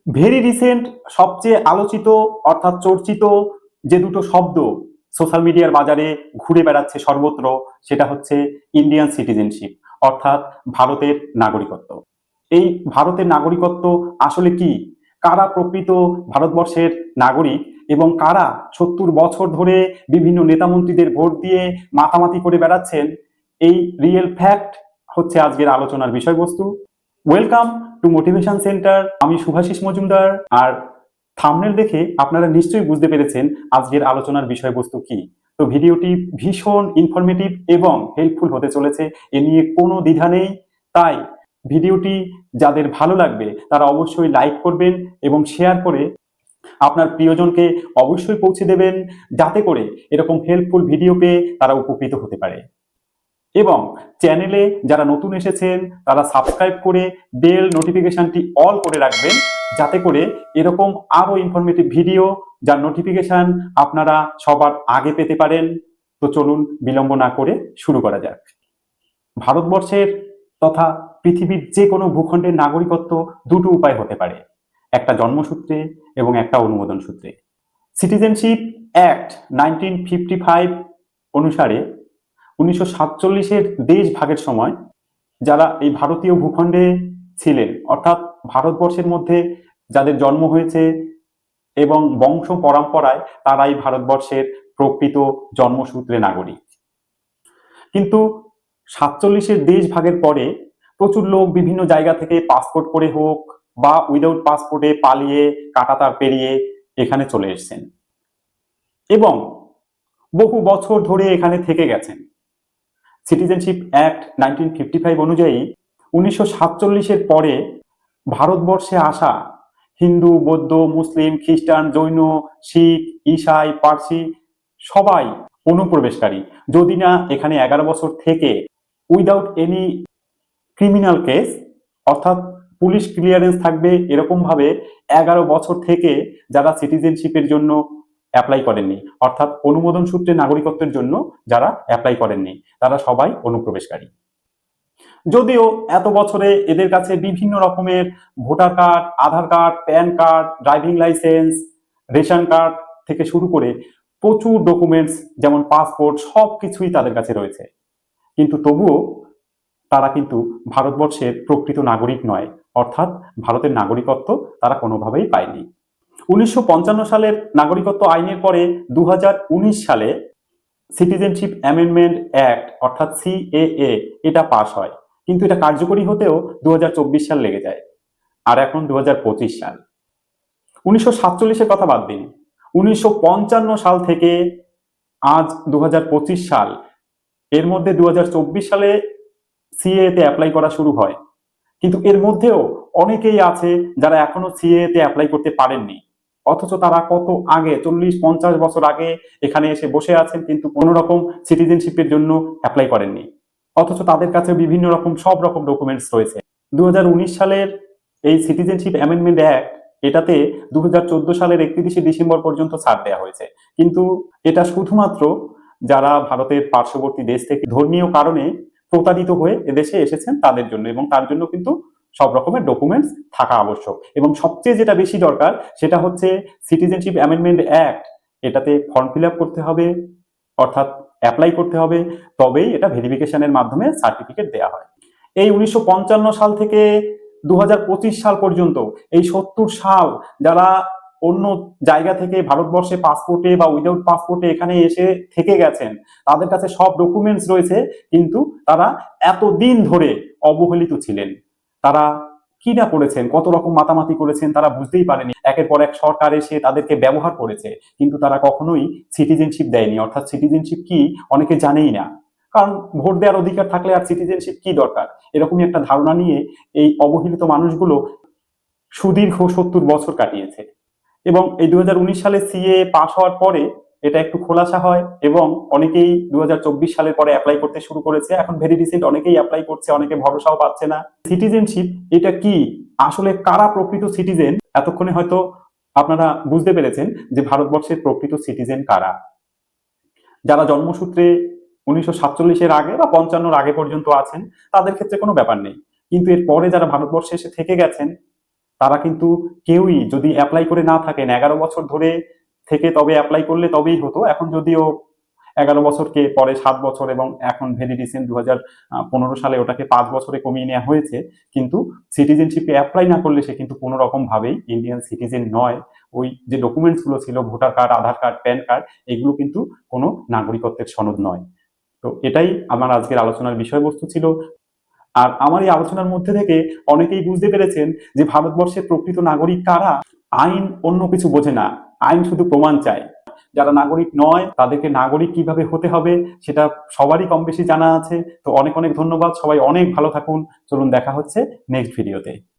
Very recent সবচেয়ে আলোচিত অর্থাৎ চর্চিত যে দুটো শব্দ সোশ্যাল মিডিয়ার বাজারে ঘুরে বেড়াচ্ছে সর্বত্র, সেটা হচ্ছে ইন্ডিয়ান সিটিজেনশিপ অর্থাৎ ভারতের নাগরিকত্ব। এই ভারতের নাগরিকত্ব আসলে কি? কারা প্রকৃত ভারতবর্ষের নাগরিক এবং কারা 70 বছর ধরে বিভিন্ন নেতামন্ত্রীদের ভোট দিয়ে মাতামাতি করে বেড়াচ্ছেন, এই রিয়েল ফ্যাক্ট হচ্ছে আজকের আলোচনার বিষয়বস্তু। Welcome to motivation centre. আমি শুভাশিস মজুমদার। আর থাম্বনেল দেখে আপনারা নিশ্চয়ই বুঝতে পেরেছেন আজকের আলোচনার বিষয়বস্তু কি। তো ভিডিওটি ভীষণ ইনফরমেটিভ এবং হেল্পফুল হতে চলেছে, এ নিয়ে কোনো দ্বিধা নেই। তাই ভিডিওটি যাদের ভালো লাগবে তারা অবশ্যই লাইক করবেন এবং শেয়ার করে আপনার প্রিয়জনকে অবশ্যই পৌঁছে দেবেন, যাতে করে এরকম হেল্পফুল ভিডিও পেয়ে তারা উপকৃত হতে পারে। এবং চ্যানেলে যারা নতুন এসেছেন তারা সাবস্ক্রাইব করে বেল নোটিফিকেশনটি অল করে রাখবেন, যাতে করে এরকম আরো ইনফরমেটিভ ভিডিও যার নোটিফিকেশন আপনারা সবার আগে পেতে পারেন। তো চলুন বিলম্ব না করে শুরু করা যাক। ভারতবর্ষের তথা পৃথিবীর যে কোনো ভূখণ্ডের নাগরিকত্ব দুটো উপায় হতে পারে, একটা জন্মসূত্রে এবং একটা অনুমোদন সূত্রে। সিটিজেনশিপ অ্যাক্ট 1955 অনুসারে 1947-এর দেশ ভাগের সময় যারা এই ভারতীয় ভূখণ্ডে ছিলেন, অর্থাৎ ভারতবর্ষের মধ্যে যাদের জন্ম হয়েছে এবং বংশ পরম্পরায় তারাই ভারতবর্ষের প্রকৃত জন্মসূত্রে নাগরিক। কিন্তু 47-এর দেশ ভাগের পরে প্রচুর লোক বিভিন্ন জায়গা থেকে পাসপোর্ট করে হোক বা উইদাউট পাসপোর্টে পালিয়ে কাঁটাতার পেরিয়ে এখানে চলে এসেছেন এবং বহু বছর ধরে এখানে থেকে গেছেন। সিটিজেনশিপ অ্যাক্ট 1955 অনুযায়ী 1947-এর পরে ভারতবর্ষে আসা হিন্দু, বৌদ্ধ, মুসলিম, খ্রিস্টান, জৈন, শিখ, ঈসাই, পার্সি সবাই অনুপ্রবেশকারী, যদি না এখানে 11 বছর থেকে উইদাউট এনি ক্রিমিনাল কেস অর্থাৎ পুলিশ ক্লিয়ারেন্স থাকবে এরকম ভাবে 11 বছর থেকে যারা সিটিজেনশিপের জন্য অ্যাপ্লাই করেননি, অর্থাৎ অনুমোদন সূত্রে নাগরিকত্বের জন্য যারা অ্যাপ্লাই করেননি, তারা সবাই অনুপ্রবেশকারী। যদিও এত বছরে এদের কাছে বিভিন্ন রকমের voter card, Aadhaar card, PAN card, driving licence, ration card থেকে শুরু করে প্রচুর ডকুমেন্টস যেমন পাসপোর্ট সবকিছুই তাদের কাছে রয়েছে, কিন্তু তবুও তারা কিন্তু ভারতবর্ষের প্রকৃত নাগরিক নয়, অর্থাৎ ভারতের নাগরিকত্ব তারা কোনোভাবেই পায়নি। 1955 সালের নাগরিকত্ব আইনের পরে 2019 সালে সিটিজেনশিপ অ্যামেন্ডমেন্ট অ্যাক্ট অর্থাৎ সিএএ এটা পাস হয়, কিন্তু এটা কার্যকরী হতেও 2024 সাল লেগে যায়। আর এখন 2025 সাল। 1947-এর কথা বাদ দিন, 1955 সাল থেকে আজ 2025 সাল, এর মধ্যে 2024 সালে সিএএ তে অ্যাপ্লাই করা শুরু হয়, কিন্তু এর মধ্যেও অনেকেই আছে যারা এখনো সিএএ তে অ্যাপ্লাই করতে পারেননি, অথচ তারা কত আগে 40-50 বছর আগে এখানে এসে বসে আছেন কিন্তু কোনো রকম সিটিজেনশিপের জন্য অ্যাপ্লাই করেননি, অথচ তাদের কাছে বিভিন্ন রকম সব রকম ডকুমেন্টস রয়েছে। 2019 সালের এই সিটিজেনশিপ অ্যামেন্ডমেন্ট অ্যাক্ট এটাতে 2014 সালের 31শে ডিসেম্বর পর্যন্ত ছাড় দেওয়া হয়েছে, কিন্তু এটা শুধুমাত্র যারা ভারতের পার্শ্ববর্তী দেশ থেকে ধর্মীয় কারণে প্রতারিত হয়ে এদেশে এসেছেন তাদের জন্য, এবং তার জন্য কিন্তু সব রকমের ডকুমেন্টস থাকা আবশ্যক। এবং সবচেয়ে যেটা বেশি দরকার সেটা হচ্ছে সিটিজেনশিপ অ্যামেন্ডমেন্ট অ্যাক্ট, এটাতে ফর্ম ফিল আপ করতে হবে, অর্থাৎ অ্যাপ্লাই করতে হবে, তবেই এটা ভেরিফিকেশনের মাধ্যমে সার্টিফিকেট দেওয়া হয়। এই 1955 সাল থেকে 2025 সাল পর্যন্ত এই 70 সাল যারা অন্য জায়গা থেকে ভারতবর্ষে পাসপোর্টে বা উইদাউট পাসপোর্টে এখানে এসে থেকে গেছেন, তাদের কাছে সব ডকুমেন্টস রয়েছে, কিন্তু তারা এতদিন ধরে অবহেলিত ছিলেন। তারা কি না করেছেন, কত রকম মাতামাতি করেছেন তারা বুঝতেই পারেনি। একের পর এক সরকার এসে তাদেরকে ব্যবহার করেছে, কিন্তু তারা কখনোই সিটিজেনশিপ দেয়নি, অর্থাৎ সিটিজেনশিপ কি অনেকে জানেই না, কারণ ভোট দেওয়ার অধিকার থাকলে আর সিটিজেনশিপ কি দরকার, এরকমই একটা ধারণা নিয়ে এই অবহেলিত মানুষগুলো সুদীর্ঘ 70 বছর কাটিয়েছে। এবং এই 2019 সালে সিএ পাস হওয়ার পরে এটা একটু খোলাসা হয় এবং অনেকেই 2024 সালের পরে অ্যাপ্লাই করতে শুরু করেছে। এখন ভেরি রিসেন্ট অনেকেই অ্যাপ্লাই করছে, অনেকে ভরসাও পাচ্ছে না। সিটিজেনশিপ এটা কি, আসলে কারা প্রকৃত সিটিজেন, এতক্ষণে হয়তো আপনারা বুঝতে পেরেছেন যে ভারতবর্ষের প্রকৃত সিটিজেন কারা। যারা জন্মসূত্রে 1947-এর আগে বা 55-র আগে পর্যন্ত আছেন তাদের ক্ষেত্রে কোনো ব্যাপার নেই, কিন্তু এর পরে যারা ভারতবর্ষে এসে থেকে গেছেন তারা কিন্তু কেউই যদি অ্যাপ্লাই করে না থাকেন 11 বছর ধরে থেকে তবে অ্যাপ্লাই করলে তবেই হতো। এখন যদিও 11 বছরকে পরে 7 বছর এবং এখন ভেরি রিসেন্ট 2015 সালে ওটাকে 5 বছরে কমিয়ে নেওয়া হয়েছে, কিন্তু সিটিজেনশিপে অ্যাপ্লাই না করলে সে কিন্তু কোনো রকম ভাবেই ইন্ডিয়ান সিটিজেন নয়। ওই যে ডকুমেন্টস গুলো ছিল voter card, Aadhaar card, PAN card, এগুলো কিন্তু কোনো নাগরিকত্বের সনদ নয়। তো এটাই আমার আজকের আলোচনার বিষয়বস্তু ছিল। আর আমার এই আলোচনার মধ্যে থেকে অনেকেই বুঝতে পেরেছেন যে ভারতবর্ষের প্রকৃত নাগরিক কারা। আইন অন্য কিছু বোঝে না, আইন শুধু প্রমাণ চায়। যারা নাগরিক নয় তাদেরকে নাগরিক কিভাবে হতে হবে সেটা সবারই কম বেশি জানা আছে। তো অনেক অনেক ধন্যবাদ, সবাই অনেক ভালো থাকুন। চলুন দেখা হচ্ছে নেক্সট ভিডিওতে।